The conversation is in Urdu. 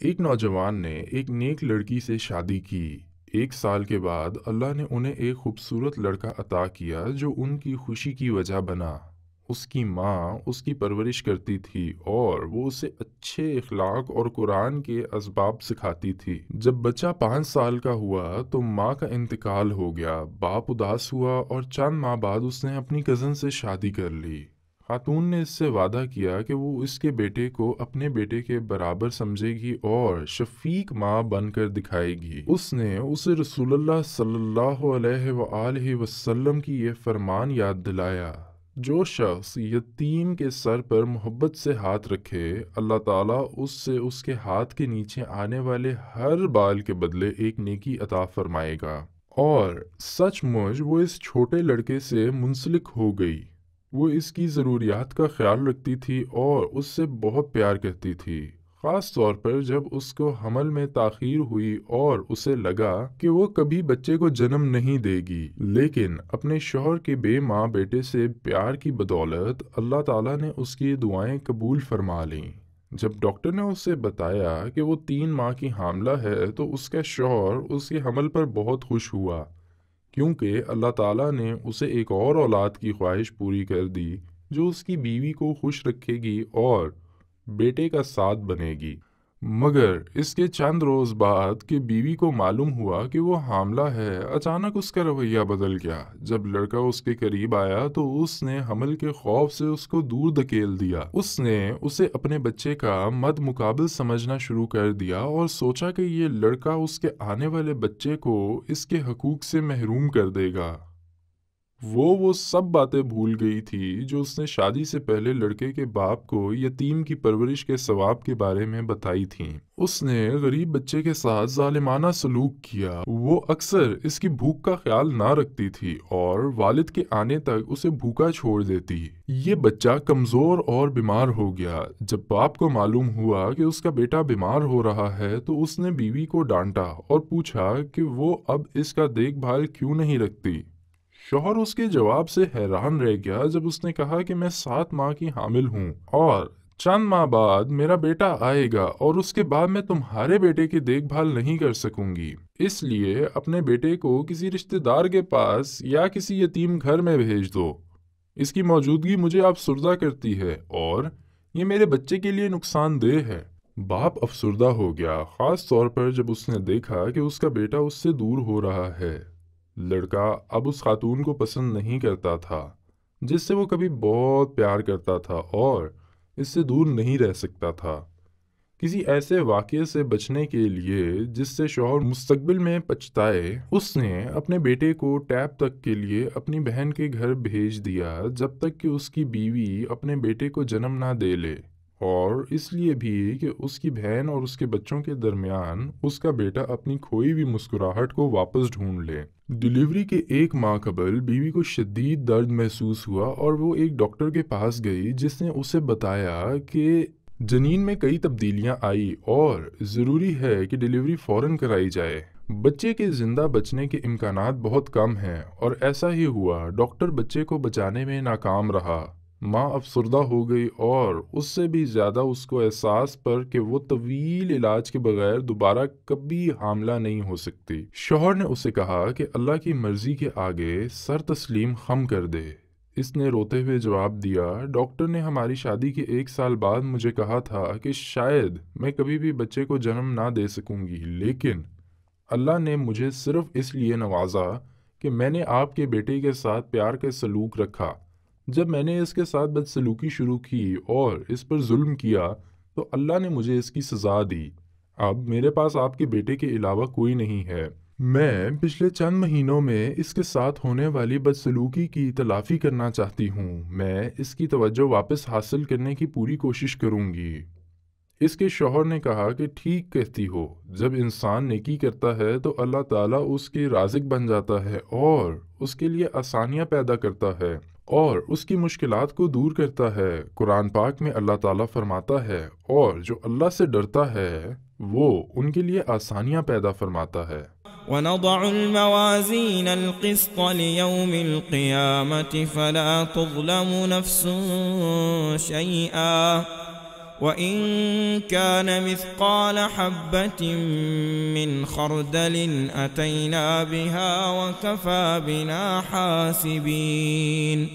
ایک نوجوان نے ایک نیک لڑکی سے شادی کی۔ 1 سال کے بعد اللہ نے انہیں ایک خوبصورت لڑکا عطا کیا جو ان کی خوشی کی وجہ بنا۔ اس کی ماں اس کی پرورش کرتی تھی اور وہ اسے اچھے اخلاق اور قرآن کے اسباب سکھاتی تھی۔ جب بچہ 5 سال کا ہوا تو ماں کا انتقال ہو گیا۔ باپ اداس ہوا اور چند ماہ بعد اس نے اپنی کزن سے شادی کر لی۔ خاتون نے اس سے وعدہ کیا کہ وہ اس کے بیٹے کو اپنے بیٹے کے برابر سمجھے گی اور شفیق ماں بن کر دکھائے گی۔ اس نے اسے رسول اللہ صلی اللہ علیہ وآلہ وسلم کی یہ فرمان یاد دلایا، جو شخص یتیم کے سر پر محبت سے ہاتھ رکھے، اللہ تعالیٰ اس سے اس کے ہاتھ کے نیچے آنے والے ہر بال کے بدلے ایک نیکی عطا فرمائے گا۔ اور سچ مچ وہ اس چھوٹے لڑکے سے منسلک ہو گئی۔ وہ اس کی ضروریات کا خیال رکھتی تھی اور اس سے بہت پیار کرتی تھی، خاص طور پر جب اس کو حمل میں تاخیر ہوئی اور اسے لگا کہ وہ کبھی بچے کو جنم نہیں دے گی۔ لیکن اپنے شوہر کے بے ماں بیٹے سے پیار کی بدولت اللہ تعالیٰ نے اس کی دعائیں قبول فرما لیں۔ جب ڈاکٹر نے اسے بتایا کہ وہ 3 ماہ کی حاملہ ہے تو اس کا شوہر اس کے حمل پر بہت خوش ہوا، کیونکہ اللہ تعالیٰ نے اسے ایک اور اولاد کی خواہش پوری کر دی جو اس کی بیوی کو خوش رکھے گی اور بیٹے کا ساتھ بنے گی۔ مگر اس کے چند روز بعد کہ بیوی کو معلوم ہوا کہ وہ حاملہ ہے، اچانک اس کا رویہ بدل گیا۔ جب لڑکا اس کے قریب آیا تو اس نے حمل کے خوف سے اس کو دور دھکیل دیا۔ اس نے اسے اپنے بچے کا مد مقابل سمجھنا شروع کر دیا اور سوچا کہ یہ لڑکا اس کے آنے والے بچے کو اس کے حقوق سے محروم کر دے گا۔ وہ سب باتیں بھول گئی تھی جو اس نے شادی سے پہلے لڑکے کے باپ کو یتیم کی پرورش کے ثواب کے بارے میں بتائی تھیں۔ اس نے غریب بچے کے ساتھ ظالمانہ سلوک کیا۔ وہ اکثر اس کی بھوک کا خیال نہ رکھتی تھی اور والد کے آنے تک اسے بھوکا چھوڑ دیتی۔ یہ بچہ کمزور اور بیمار ہو گیا۔ جب باپ کو معلوم ہوا کہ اس کا بیٹا بیمار ہو رہا ہے تو اس نے بیوی کو ڈانٹا اور پوچھا کہ وہ اب اس کا دیکھ بھال کیوں نہیں رکھتی۔ شوہر اس کے جواب سے حیران رہ گیا جب اس نے کہا کہ میں 7 ماہ کی حامل ہوں اور چند ماہ بعد میرا بیٹا آئے گا اور اس کے بعد میں تمہارے بیٹے کی دیکھ بھال نہیں کر سکوں گی، اس لیے اپنے بیٹے کو کسی رشتہ دار کے پاس یا کسی یتیم گھر میں بھیج دو۔ اس کی موجودگی مجھے افسردہ کرتی ہے اور یہ میرے بچے کے لیے نقصان دہ ہے۔ باپ افسردہ ہو گیا، خاص طور پر جب اس نے دیکھا کہ اس کا بیٹا اس سے دور ہو رہا ہے۔ لڑکا اب اس خاتون کو پسند نہیں کرتا تھا جس سے وہ کبھی بہت پیار کرتا تھا اور اس سے دور نہیں رہ سکتا تھا۔ کسی ایسے واقعے سے بچنے کے لیے جس سے شوہر مستقبل میں پچھتائے، اس نے اپنے بیٹے کو ٹیپ تک کے لیے اپنی بہن کے گھر بھیج دیا جب تک کہ اس کی بیوی اپنے بیٹے کو جنم نہ دے لے، اور اس لیے بھی کہ اس کی بہن اور اس کے بچوں کے درمیان اس کا بیٹا اپنی کھوئی ہوئی مسکراہٹ کو واپس ڈھونڈ لے۔ ڈیلیوری کے 1 ماہ قبل بیوی کو شدید درد محسوس ہوا اور وہ ایک ڈاکٹر کے پاس گئی جس نے اسے بتایا کہ جنین میں کئی تبدیلیاں آئی اور ضروری ہے کہ ڈیلیوری فوراً کرائی جائے۔ بچے کے زندہ بچنے کے امکانات بہت کم ہیں اور ایسا ہی ہوا۔ ڈاکٹر بچے کو بچانے میں ناکام رہا۔ ماں افسردہ ہو گئی اور اس سے بھی زیادہ اس کو احساس پر کہ وہ طویل علاج کے بغیر دوبارہ کبھی حاملہ نہیں ہو سکتی۔ شوہر نے اسے کہا کہ اللہ کی مرضی کے آگے سر تسلیم خم کر دے۔ اس نے روتے ہوئے جواب دیا، ڈاکٹر نے ہماری شادی کے 1 سال بعد مجھے کہا تھا کہ شاید میں کبھی بھی بچے کو جنم نہ دے سکوں گی، لیکن اللہ نے مجھے صرف اس لیے نوازا کہ میں نے آپ کے بیٹے کے ساتھ پیار کا سلوک رکھا۔ جب میں نے اس کے ساتھ بدسلوکی شروع کی اور اس پر ظلم کیا تو اللہ نے مجھے اس کی سزا دی۔ اب میرے پاس آپ کے بیٹے کے علاوہ کوئی نہیں ہے۔ میں پچھلے چند مہینوں میں اس کے ساتھ ہونے والی بدسلوکی کی تلافی کرنا چاہتی ہوں۔ میں اس کی توجہ واپس حاصل کرنے کی پوری کوشش کروں گی۔ اس کے شوہر نے کہا کہ ٹھیک کہتی ہو، جب انسان نیکی کرتا ہے تو اللہ تعالیٰ اس کے رازق بن جاتا ہے اور اس کے لیے آسانیاں پیدا کرتا ہے اور اس کی مشکلات کو دور کرتا ہے۔ قرآن پاک میں اللہ تعالیٰ فرماتا ہے، اور جو اللہ سے ڈرتا ہے وہ ان کے لیے آسانیاں پیدا فرماتا ہے۔ وَنَضَعُ الْمَوَازِينَ الْقِسْطَ لِيَوْمِ الْقِيَامَةِ فَلَا تُظْلَمُ نَفْسٌ شَيْئًا وإن كان مثقال حبة من خردل أتينا بها وكفى بنا حاسبين